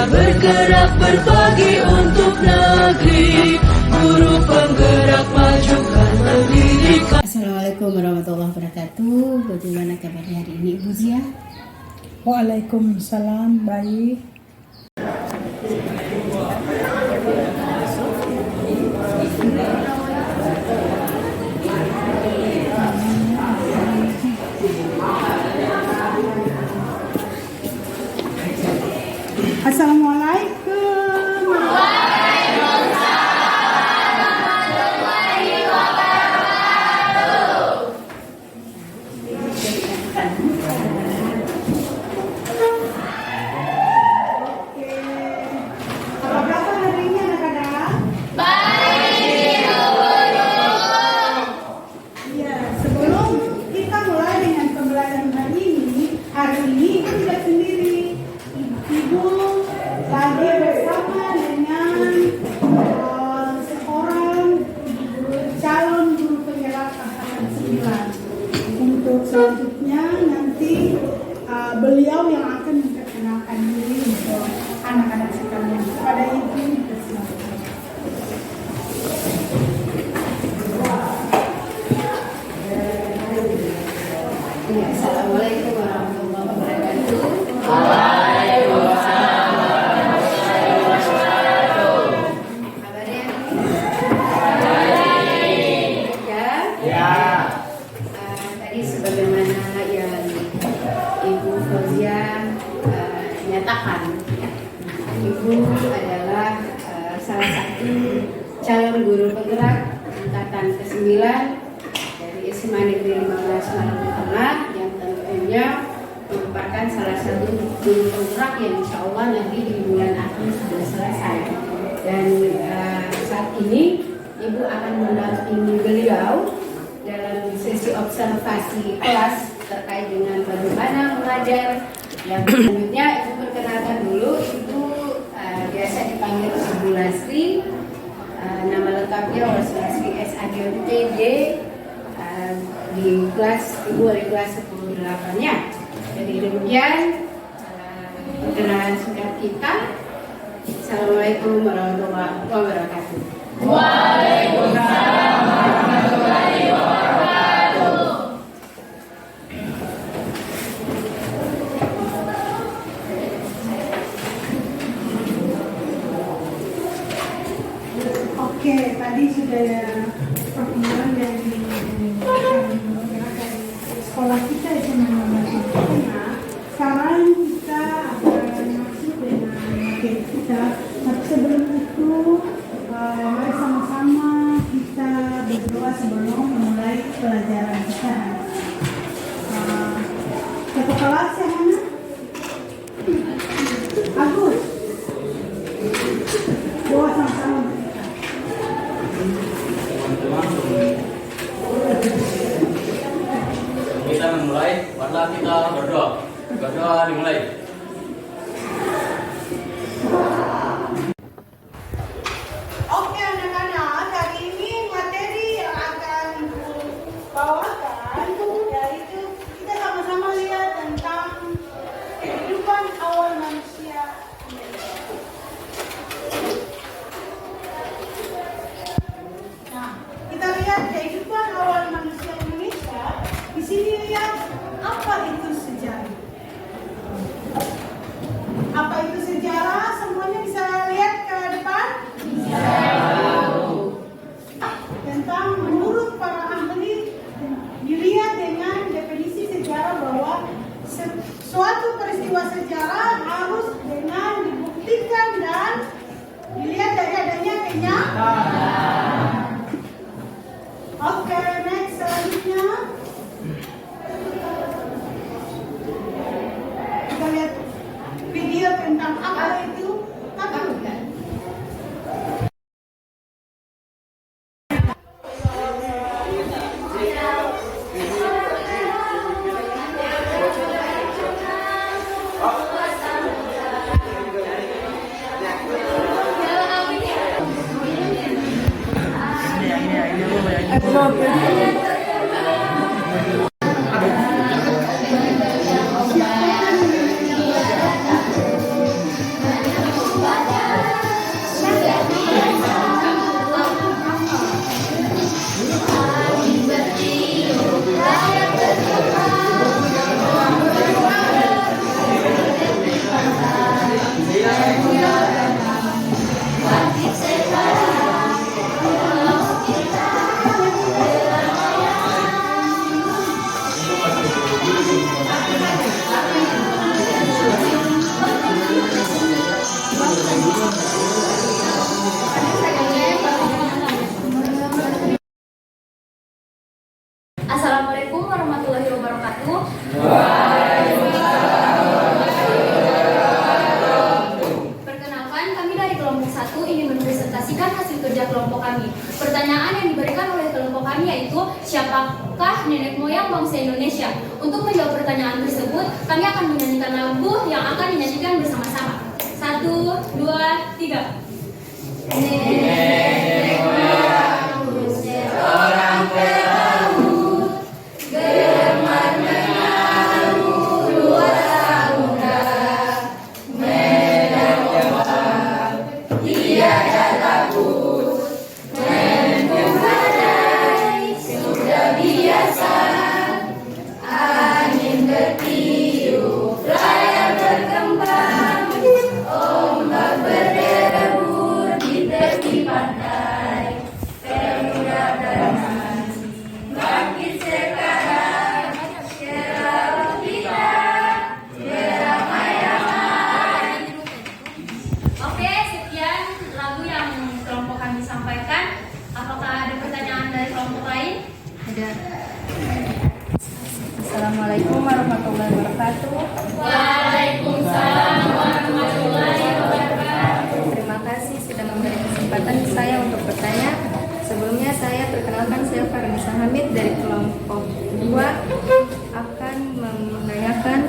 bergerak berbagi untuk negeri, guru penggerak majukan pendidikan. Assalamualaikum warahmatullahi wabarakatuh. Bagaimana kabarnya hari ini Ibu Zia? Waalaikumsalam, baik. Assalamualaikum. Selanjutnya nanti beliau yang akan memperkenalkan diri untuk anak-anak sekalian. Kepada ibu dipersilakan. Assalamualaikum warahmatullahi wabarakatuh. Sebagaimana yang Ibu Fauzia nyatakan, Ibu adalah salah satu calon guru penggerak angkatan ke-9 dari SMA Negeri 15 Maluku Tengah, yang tentunya merupakan salah satu guru penggerak yang insya Allah nanti di bulan April sudah selesai. Dan saat ini Ibu akan mendampingi beliau dalam sesi observasi kelas terkait dengan bagaimana mengajar. Yang selanjutnya Ibu perkenalkan dulu, Ibu biasa dipanggil Ibu Lasri, nama lengkapnya Lasri SAGMTD, di kelas Ibu dari kelas 10-8-nya. Jadi demikian perkenalan singkat kita. Assalamualaikum warahmatullahi wabarakatuh. Waalaikumsalam. Oke, tadi sudah ada pertemuan dari sekolah kita SMA 15. Sekarang kita akan masuk dengan materi kita. Tapi sebelum itu, mari sama-sama kita berdoa sebelum memulai pelajaran kita. Satu kelas yang mana? Agus. Doa sama-sama. Kita memulai, mari kita berdoa. Berdoa dimulai. Oke anak-anak, hari ini materi yang akan Ibu bawakan yaitu kita sama-sama lihat tentang kehidupan awal manusia Indonesia. Nah, kita lihat kehidupan awal manusia Indonesia. Di sini lihat apa itu sejarah. Apa itu sejarah? Semuanya bisa lihat ke depan? Bisa. Tentang menurut para ahli, dilihat dengan definisi sejarah bahwa suatu peristiwa sejarah harus dengan dibuktikan dan dilihat dari adanya kenyataan. Oke, next selanjutnya. Kita lihat video tentang apa itu ketakutan. bangsa Indonesia. Untuk menjawab pertanyaan tersebut, kami akan menyanyikan lagu yang akan dinyanyikan bersama-sama. 1, 2, 3. Nenek moyangku seorang perahu, gemar menaruh luar samudra, menerjang tiada takut, menempuh badai sudah biasa, angin bertiup, layar berkembang, ombak berdebur di tepi pantai, pemuda bernyanyi bangkit sekarang, selalu kita beramai-ramai. Oke, sekian lagu yang kelompok kami sampaikan. Apakah ada pertanyaan dari kelompok lain? Ada. Assalamualaikum warahmatullahi wabarakatuh. Waalaikumsalam warahmatullahi wabarakatuh. Terima kasih sudah memberi kesempatan saya untuk bertanya. Sebelumnya saya perkenalkan, saya Farnisa Hamid dari kelompok 2 akan menanyakan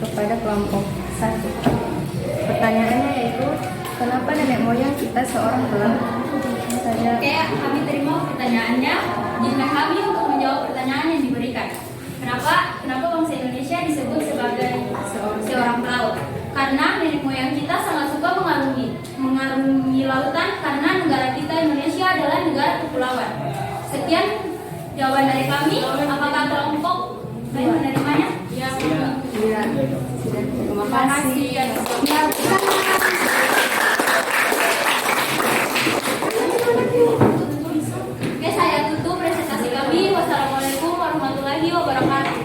kepada kelompok 1. Pertanyaannya yaitu, kenapa nenek moyang kita seorang pelaut? Saya Oke, kami terima pertanyaannya. Jika kami untuk menjawab pertanyaan yang diberikan. Kenapa bangsa Indonesia disebut sebagai seorang pelaut? Karena nenek moyang kita sangat suka mengarungi lautan, karena negara kita Indonesia adalah negara kepulauan. Sekian jawaban dari kami. Apakah kelompok lain menerimanya? Ya. Iya, sudah. Terima kasih. Oke, saya tutup presentasi kami. Wassalamualaikum warahmatullahi wabarakatuh.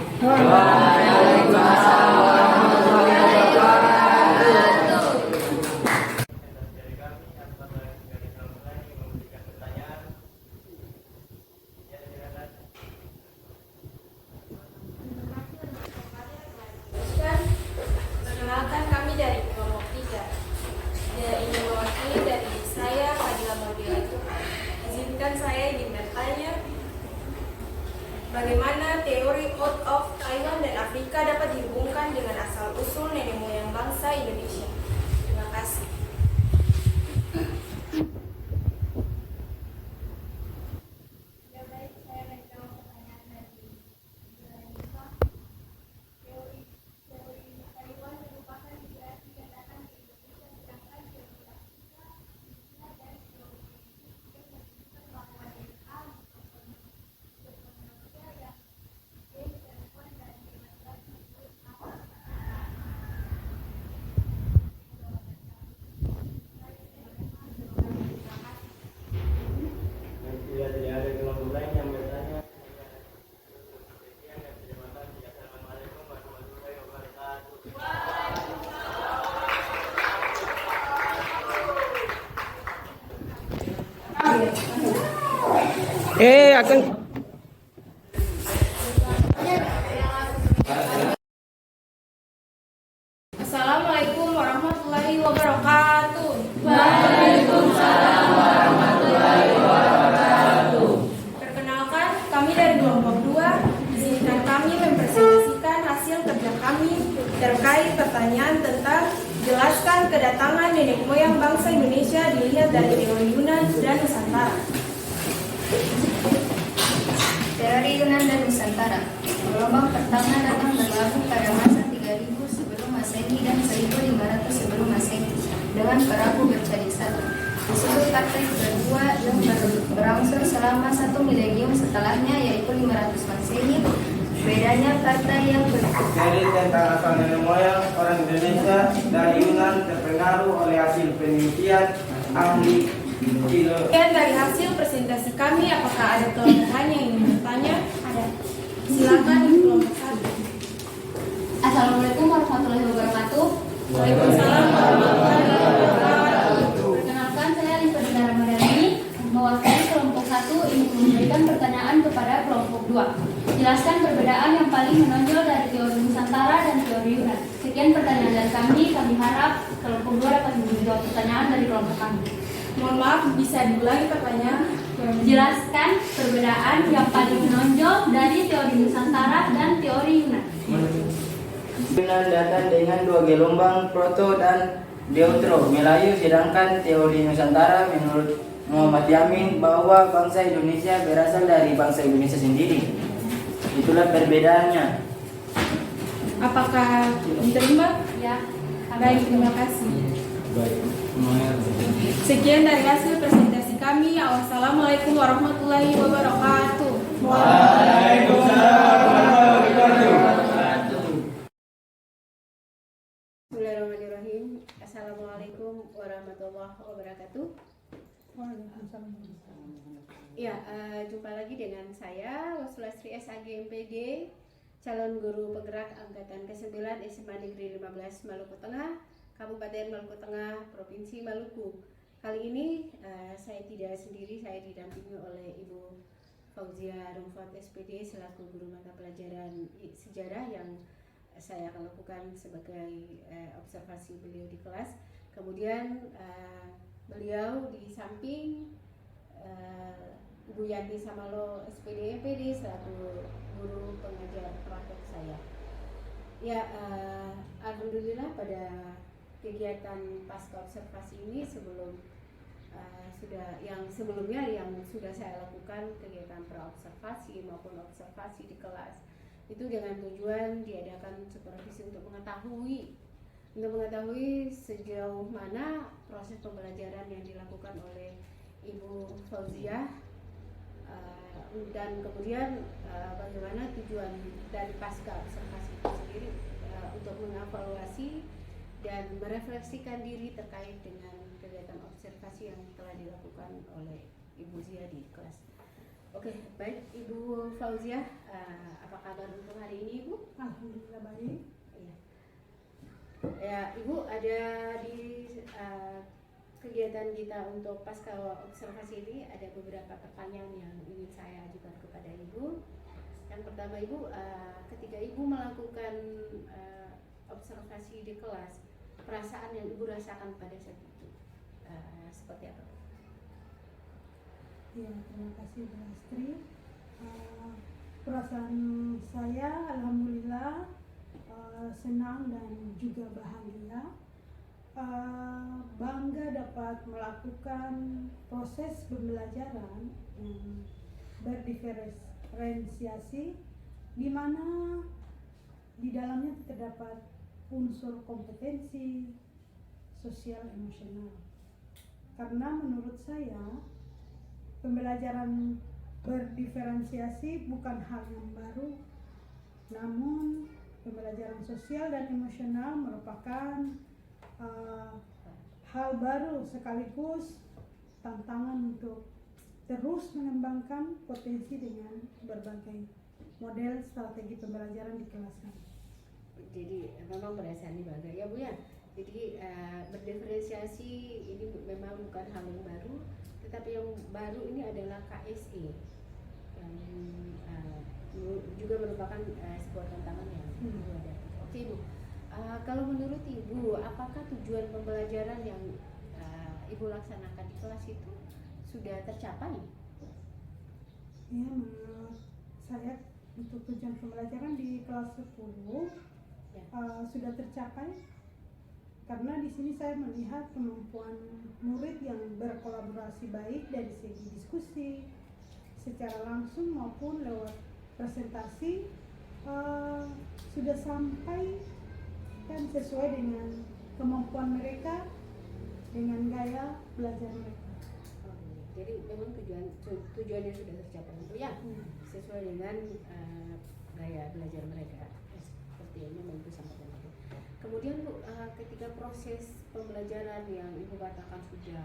Perkenalkan, kami dari kelompok 3. Ini mewakili dari saya, Fadila Maudila. Izinkan saya ingin bertanya, bagaimana teori Out of Taiwan dan Afrika dapat dihubungkan dengan asal-usul nenek moyang bangsa Indonesia? Terima kasih. Assalamualaikum warahmatullahi wabarakatuh. Waalaikumsalam warahmatullahi wabarakatuh. Perkenalkan, kami dari kelompok 2. Izinkan kami mempresentasikan hasil kerja kami terkait pertanyaan tentang jelaskan kedatangan nenek moyang bangsa Indonesia dilihat dari teori Yunan dan Nusantara. Teori Yunan dan Nusantara. Gelombang pertama datang berlaku pada masa 3000 sebelum Masehi dan 1500 sebelum Masehi dengan perahu bercadi satu. Disebut partai kedua yang berangsur selama 1 milenium setelahnya, yaitu 500 Masehi. Bedanya partai yang Teori tentang asal nenek moyang orang Indonesia dari Yunan terpengaruh oleh hasil penelitian ahli Sekian dari hasil presentasi kami. Apakah ada kelompok yang ingin bertanya? Ada. Silakan di kelompok 1. Assalamualaikum warahmatullahi wabarakatuh. Waalaikumsalam warahmatullahi wabarakatuh. Perkenalkan, saya Lisa Dina Ramadhani, mewakili kelompok 1 ingin memberikan pertanyaan kepada kelompok 2. Jelaskan perbedaan yang paling menonjol dari teori Nusantara dan teori Yunan. Sekian pertanyaan dari kami. Kami harap kelompok 2 dapat menjawab pertanyaan dari kelompok kami. Mohon maaf, bisa diulangi pertanyaan? Jelaskan perbedaan yang paling menonjol dari teori Nusantara dan teori Yunan. Yunan datang dengan dua gelombang proto dan deutero Melayu, sedangkan teori Nusantara menurut Muhammad Yamin bahwa bangsa Indonesia berasal dari bangsa Indonesia sendiri. Itulah perbedaannya. Apakah diterima? Ya. Baik, terima kasih. Baik. Sekian dari hasil presentasi kami. Wassalamualaikum warahmatullahi wabarakatuh. Bismillahirrahmanirrahim. Assalamualaikum warahmatullahi wabarakatuh. Ya, jumpa lagi dengan saya Wasulastri SAG MPD, calon guru penggerak angkatan ke-9 SMA Negeri 15 Maluku Tengah, Kabupaten Maluku Tengah, Provinsi Maluku. Kali ini saya tidak sendiri, saya didampingi oleh Ibu Fauzia Rumfat SPD selaku guru mata pelajaran sejarah yang saya akan lakukan sebagai observasi beliau di kelas. Kemudian beliau di samping Ibu Yanti Samalo SPD MPD selaku guru pengajar praktek saya. Ya, alhamdulillah pada kegiatan pasca observasi ini sebelumnya yang sudah saya lakukan kegiatan praobservasi maupun observasi di kelas itu dengan tujuan diadakan supervisi untuk mengetahui sejauh mana proses pembelajaran yang dilakukan oleh Ibu Fauzia dan kemudian bagaimana tujuan dari pasca observasi itu sendiri untuk mengevaluasi dan merefleksikan diri terkait dengan kegiatan observasi yang telah dilakukan oleh Ibu Zia di kelas. Oke, baik Ibu Fauzia, apa kabar untuk hari ini Ibu? Alhamdulillah baik. Ya, Ibu ada di kegiatan kita untuk pasca observasi ini ada beberapa pertanyaan yang ingin saya ajukan kepada Ibu. Yang pertama Ibu, ketika Ibu melakukan observasi di kelas, perasaan yang Ibu rasakan pada saat itu seperti apa? Ya, terima kasih Bu Astri. Perasaan saya alhamdulillah senang dan juga bahagia, bangga dapat melakukan proses pembelajaran yang berdiferensiasi di mana di dalamnya terdapat unsur kompetensi sosial emosional. Karena menurut saya pembelajaran berdiferensiasi bukan hal yang baru, namun pembelajaran sosial dan emosional merupakan hal baru sekaligus tantangan untuk terus mengembangkan potensi dengan berbagai model strategi pembelajaran di kelas kami. Jadi memang perasaan bangga ya Bu ya. Jadi berdiferensiasi ini memang bukan hal yang baru, tetapi yang baru ini adalah KSE yang juga merupakan sebuah tantangan yang Ibu hadapi. Oke Bu, kalau menurut Ibu, apakah tujuan pembelajaran yang Ibu laksanakan di kelas itu sudah tercapai? Ya, menurut saya untuk tujuan pembelajaran di kelas 10 Ya. Sudah tercapai karena di sini saya melihat kemampuan murid yang berkolaborasi baik dari segi diskusi secara langsung maupun lewat presentasi sudah sampai kan sesuai dengan kemampuan mereka dengan gaya belajar mereka. Jadi memang tujuannya sudah tercapai Bu ya, sesuai dengan gaya belajar mereka. Seperti ini memang itu sangat penting. Kemudian Bu, ketika proses pembelajaran yang Ibu katakan sudah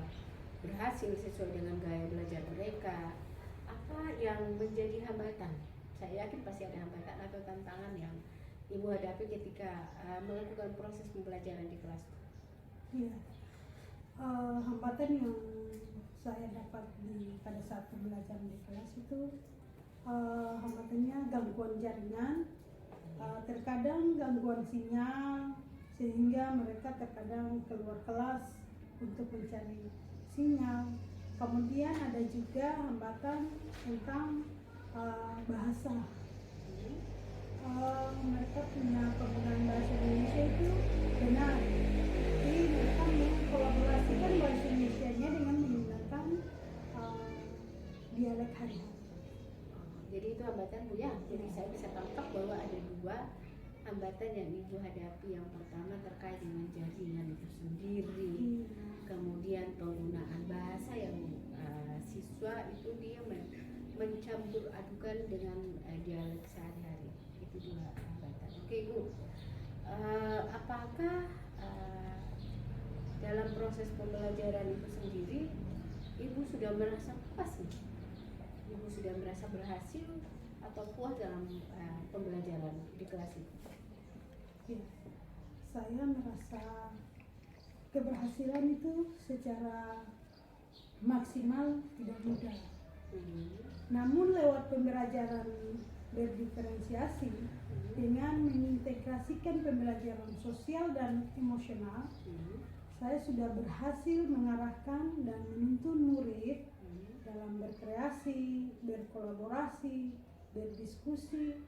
berhasil sesuai dengan gaya belajar mereka, apa yang menjadi hambatan? Saya yakin pasti ada hambatan atau tantangan yang Ibu hadapi ketika melakukan proses pembelajaran di kelas. Iya, hambatan yang saya dapat pada saat pembelajaran di kelas itu hambatannya gangguan jaringan, terkadang gangguan sinyal sehingga mereka terkadang keluar kelas untuk mencari sinyal Kemudian ada juga hambatan tentang bahasa. Mereka punya penggunaan bahasa Indonesia itu benar, jadi mereka mengkolaborasikan bahasa Indonesianya dengan menggunakan dialek hari-hari. Jadi itu hambatan Bu ya. Jadi saya bisa tangkap bahwa ada dua hambatan yang Ibu hadapi. Yang pertama terkait dengan jaringan itu sendiri, kemudian penggunaan bahasa yang siswa itu dia mencampur adukan dengan dialek sehari-hari. Itu dua hambatan. Oke Ibu, apakah dalam proses pembelajaran itu sendiri Ibu sudah merasa puas nih? Ibu sudah merasa berhasil atau puas dalam pembelajaran di kelas itu? Ya, saya merasa keberhasilan itu secara maksimal tidak mudah. Namun lewat pembelajaran berdiferensiasi dengan mengintegrasikan pembelajaran sosial dan emosional, saya sudah berhasil mengarahkan dan menuntun murid dalam berkreasi, berkolaborasi, berdiskusi,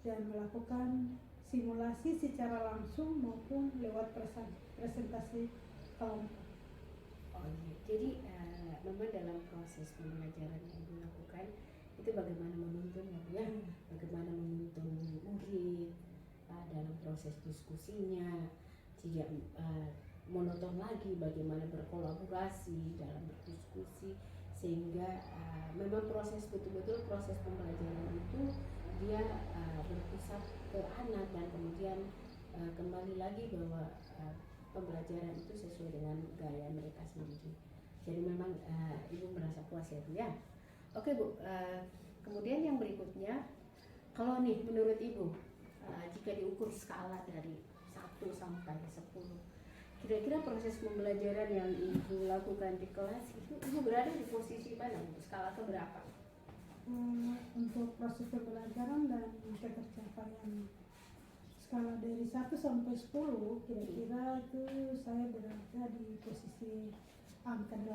dan melakukan simulasi secara langsung maupun lewat presentasi kelompok. Oh iya, jadi memang dalam proses pembelajaran yang Ibu lakukan itu bagaimana menuntun ya Bu ya, bagaimana menuntun murid dalam proses diskusinya, tidak monoton lagi, bagaimana berkolaborasi dalam berdiskusi, sehingga memang proses betul-betul proses pembelajaran itu dia berpusat ke anak dan kemudian kembali lagi bahwa pembelajaran itu sesuai dengan gaya mereka sendiri. Jadi memang Ibu merasa puas ya Bu ya. Oke Bu, kemudian yang berikutnya, kalau nih menurut Ibu jika diukur skala dari 1 sampai 10, kira-kira proses pembelajaran yang Ibu lakukan di kelas itu Ibu berada di posisi mana? Skala keberapa? Untuk proses pembelajaran dan ketercapaian skala dari 1 sampai 10, kira-kira itu saya berada di posisi angka 8.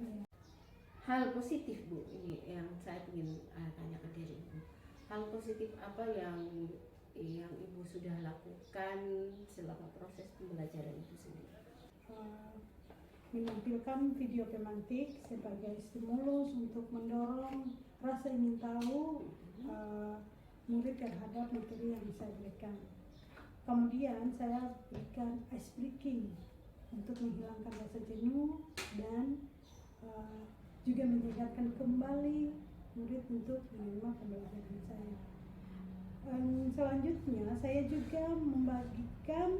Ya. Hal positif Bu, ini yang saya ingin tanyakan dari Ibu. Hal positif apa yang Ibu sudah lakukan selama proses pembelajaran itu sendiri? Menampilkan video pemantik sebagai stimulus untuk mendorong rasa ingin tahu murid terhadap materi yang saya berikan. Kemudian saya berikan ice breaking untuk menghilangkan rasa jenuh dan juga menyegarkan kembali murid untuk menerima pembelajaran saya. Selanjutnya saya juga membagikan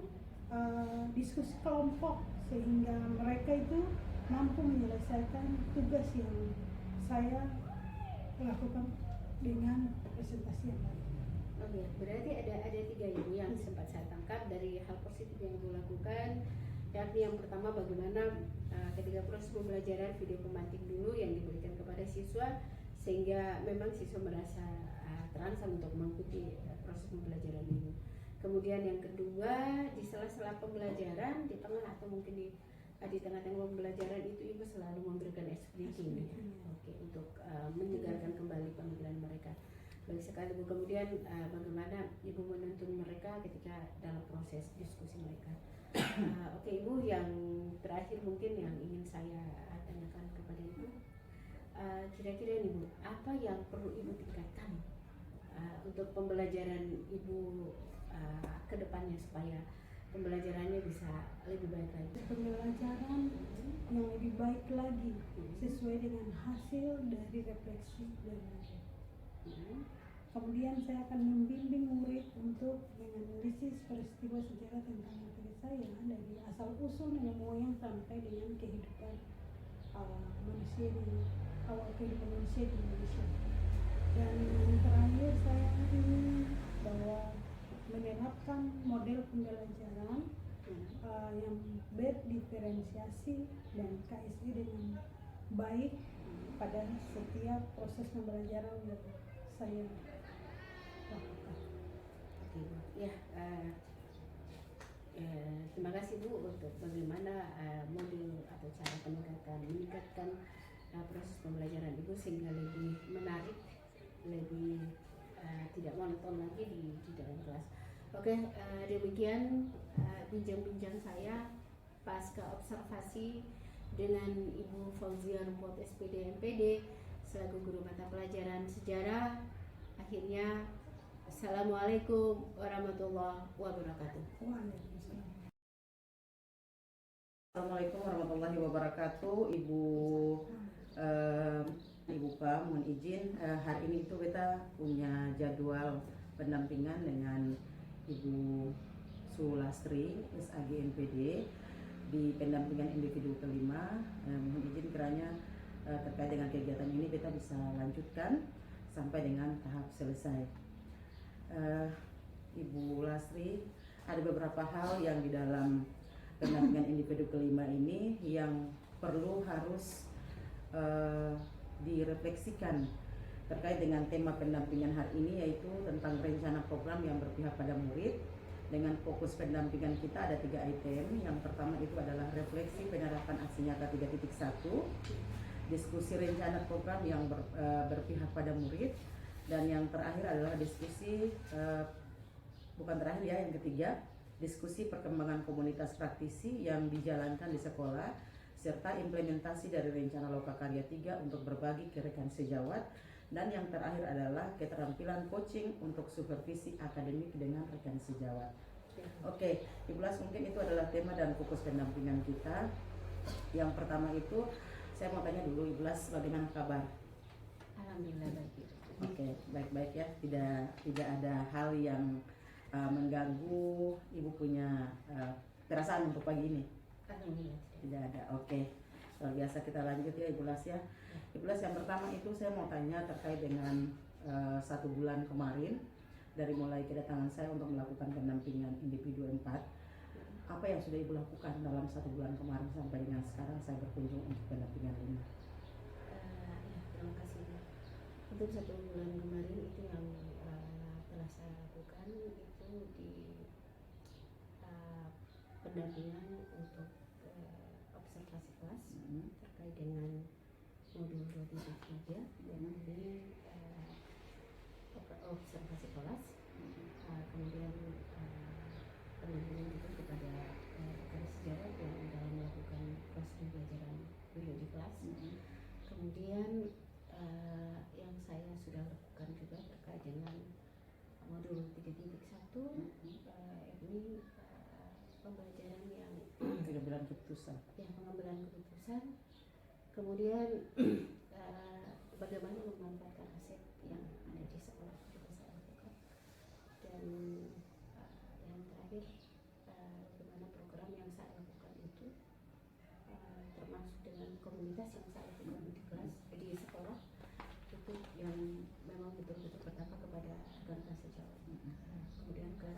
diskusi kelompok sehingga mereka itu mampu menyelesaikan tugas yang saya lakukan dengan presentasi yang baik. Oke, berarti ada 3 Ibu yang sempat saya tangkap dari hal positif yang Ibu lakukan. Yakni yang pertama bagaimana ketika proses pembelajaran video pemantik dulu yang diberikan kepada siswa sehingga memang siswa merasa terangsang untuk mengikuti proses pembelajaran ini. Kemudian yang kedua, di sela-sela pembelajaran, di tengah atau mungkin di tengah-tengah pembelajaran itu Ibu selalu memberikan explaining untuk menyegarkan kembali pemikiran mereka. Baik sekali Bu. Kemudian bagaimana Ibu menuntun mereka ketika dalam proses diskusi mereka. Oke Ibu, yang terakhir mungkin yang ingin saya tanyakan kepada Ibu, kira-kira nih Bu, apa yang perlu Ibu tingkatkan untuk pembelajaran Ibu ke depannya supaya pembelajarannya bisa lebih baik lagi? Pembelajaran yang lebih baik lagi sesuai dengan hasil dari refleksi belajar. Kemudian saya akan membimbing murid untuk menganalisis peristiwa sejarah tentang materi saya dari asal usul nenek moyang sampai dengan kehidupan manusia di awal kehidupan manusia di Indonesia. Dan yang terakhir saya ingin bahwa menerapkan model pembelajaran yang berdiferensiasi dan KSI dengan baik pada setiap proses pembelajaran yang saya lakukan. Ya, terima kasih kasih Bu untuk bagaimana modul atau cara meningkatkan proses pembelajaran Ibu sehingga lebih menarik, lebih tidak monoton lagi di dalam kelas. Oke, demikian bincang-bincang saya pasca observasi dengan Ibu Fauzia Rumput SPD MPD selaku guru mata pelajaran sejarah. Akhirnya, Assalamualaikum warahmatullahi wabarakatuh. Assalamualaikum warahmatullahi wabarakatuh. Ibu Pak, mohon izin hari ini itu kita punya jadwal pendampingan dengan Ibu Sulastri SAG NPD di pendampingan individu kelima. Mohon izin kiranya terkait dengan kegiatan ini kita bisa lanjutkan sampai dengan tahap selesai. Ibu Lastri, ada beberapa hal yang di dalam pendampingan individu kelima ini yang perlu harus direfleksikan terkait dengan tema pendampingan hari ini, yaitu tentang rencana program yang berpihak pada murid. Dengan fokus pendampingan kita ada 3 item. Yang pertama itu adalah refleksi penerapan aksi nyata 3.1, diskusi rencana program yang berpihak pada murid, dan yang terakhir adalah diskusi bukan terakhir ya, yang ketiga, diskusi perkembangan komunitas praktisi yang dijalankan di sekolah serta implementasi dari rencana Lokakarya 3 untuk berbagi ke rekan sejawat. Dan yang terakhir adalah keterampilan coaching untuk supervisi akademik dengan rekan sejawat. Oke, Ibu Las, mungkin itu adalah tema dan fokus pendampingan kita. Yang pertama itu, saya mau tanya dulu Ibu Las, bagaimana kabar? Alhamdulillah baik. Oke, baik-baik ya. Tidak ada hal yang mengganggu Ibu punya perasaan untuk pagi ini? Alhamdulillah tidak ada. Oke, luar biasa. Kita lanjut ya Ibu Las ya. Ibu Las, yang pertama itu saya mau tanya terkait dengan 1 bulan kemarin dari mulai kedatangan saya untuk melakukan pendampingan individu 4. Apa yang sudah Ibu lakukan dalam 1 bulan kemarin sampai dengan sekarang saya berkunjung untuk pendampingan 5? Terima kasih. Untuk 1 bulan kemarin itu yang telah saya lakukan itu di pendampingan untuk observasi kelas terkait dengan modul 2.3 dan ini observasi kelas, kemudian pendampingan juga kepada rekan sejawat yang dalam melakukan proses pembelajaran beliau di kelas. Kemudian yang saya sudah lakukan juga terkait dengan modul 3.1 ini pembelajaran yang pengambilan keputusan. Ya, pengambilan keputusan. Kemudian bagaimana memanfaatkan aset yang ada di sekolah juga saya lakukan. Dan yang terakhir bagaimana program yang saya lakukan itu termasuk dengan komunitas yang saya lakukan di kelas di sekolah itu yang memang betul-betul berdampak kepada rekan sejawat, kemudian ke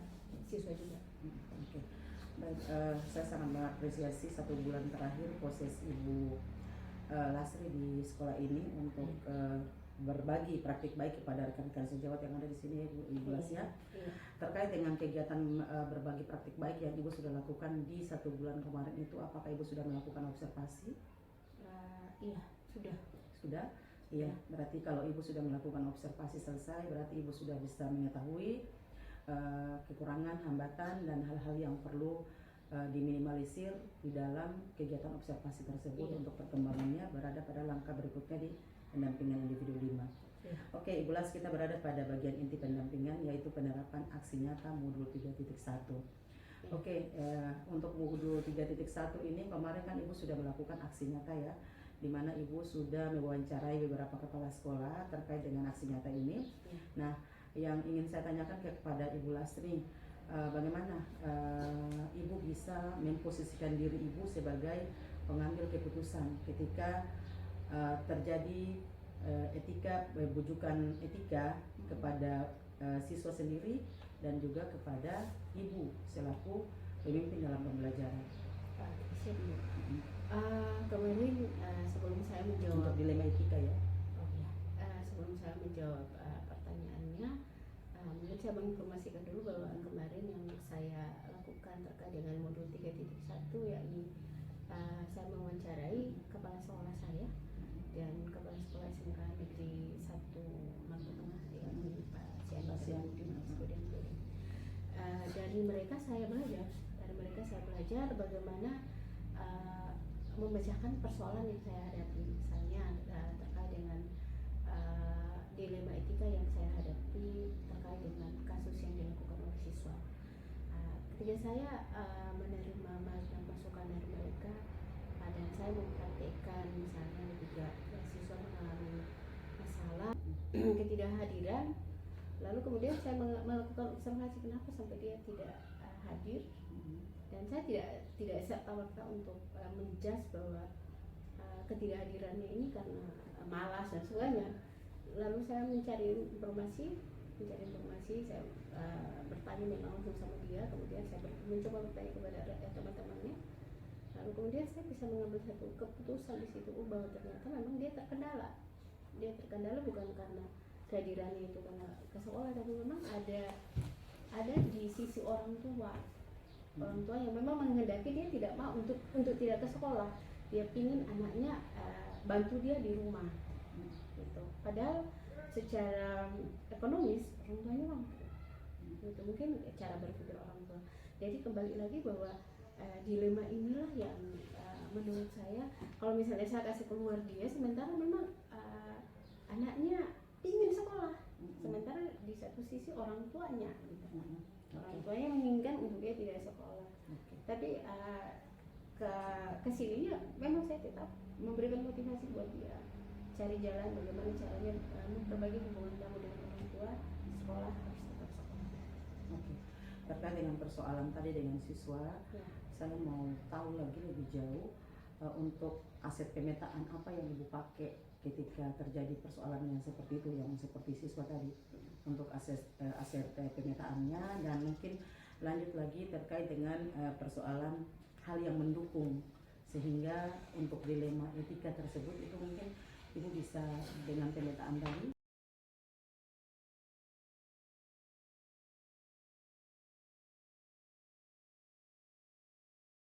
siswa juga. Oke. Baik, saya sangat mengapresiasi 1 bulan terakhir proses Ibu Lastri di sekolah ini untuk berbagi praktik baik kepada rekan-rekan sejawat yang ada di sini, Ibu Las ya. Terkait dengan kegiatan berbagi praktik baik yang Ibu sudah lakukan di 1 bulan kemarin itu, apakah Ibu sudah melakukan observasi? Iya, sudah. Sudah? Iya, berarti kalau Ibu sudah melakukan observasi selesai, berarti Ibu sudah bisa mengetahui kekurangan, hambatan, dan hal-hal yang perlu diminimalisir di dalam kegiatan observasi tersebut untuk perkembangannya berada pada langkah berikutnya di pendampingan individu 5. Oke, Ibu Las, kita berada pada bagian inti pendampingan, yaitu penerapan aksi nyata modul 3.1. Oke, untuk modul 3.1 ini kemarin kan Ibu sudah melakukan aksi nyata ya, di mana Ibu sudah mewawancarai beberapa kepala sekolah terkait dengan aksi nyata ini. Nah, yang ingin saya tanyakan kepada Ibu Lastri, bagaimana Ibu bisa memposisikan diri Ibu sebagai pengambil keputusan ketika terjadi bujukan etika kepada siswa sendiri dan juga kepada Ibu selaku pemimpin dalam pembelajaran. Kemarin sebelum saya menjawab untuk dilema etika ya. Sebelum saya menjawab pertanyaannya, mungkin saya menginformasikan dulu bahwa kemarin yang saya lakukan terkait dengan modul 3.1 saya mewawancarai kepala sekolah saya dan kepala sekolah SMK Negeri 1 Maluku Tengah yang Pak dari mereka saya belajar bagaimana memecahkan persoalan yang saya hadapi, misalnya terkait dengan dilema etika yang saya hadapi terkait dengan kasus yang dilakukan oleh siswa. Ketika saya menerima masukan dari mereka dan saya mempraktekkan, misalnya ketika siswa mengalami masalah ketidakhadiran, lalu kemudian saya melakukan observasi kenapa sampai dia tidak hadir, dan saya tidak serta-merta untuk menjudge bahwa ketidakhadirannya ini karena malas dan sebagainya. Lalu saya mencari informasi, saya bertanya memang langsung sama dia, kemudian saya mencoba bertanya kepada teman-temannya, lalu kemudian saya bisa mengambil satu keputusan di situ bahwa ternyata memang dia terkendala bukan karena kehadirannya itu karena ke sekolah, tapi memang ada di sisi orang tua yang memang menghendaki dia tidak mau untuk tidak ke sekolah, dia pingin anaknya bantu dia di rumah gitu. Padahal secara ekonomis orang tuanya mampu gitu, mungkin cara berpikir orang tua. Jadi kembali lagi bahwa dilema inilah yang menurut saya, kalau misalnya saya kasih keluar dia sementara memang anaknya ingin sekolah, sementara di satu sisi orang tuanya gitu. Orang tuanya menginginkan untuk dia tidak sekolah. Tapi kesininya memang saya tetap memberikan motivasi buat dia cari jalan bagaimana caranya memperbaiki hubungan kamu dengan orang tua, sekolah harus tetap sekolah. Oke. Terkait dengan persoalan tadi dengan siswa, saya mau tahu lagi lebih jauh untuk aset pemetaan apa yang Ibu pakai ketika terjadi persoalan yang seperti itu, yang seperti siswa tadi, untuk aset pemetaannya, dan mungkin lanjut lagi terkait dengan persoalan hal yang mendukung, sehingga untuk dilema etika tersebut itu mungkin Ibu bisa dengan pemetaan tadi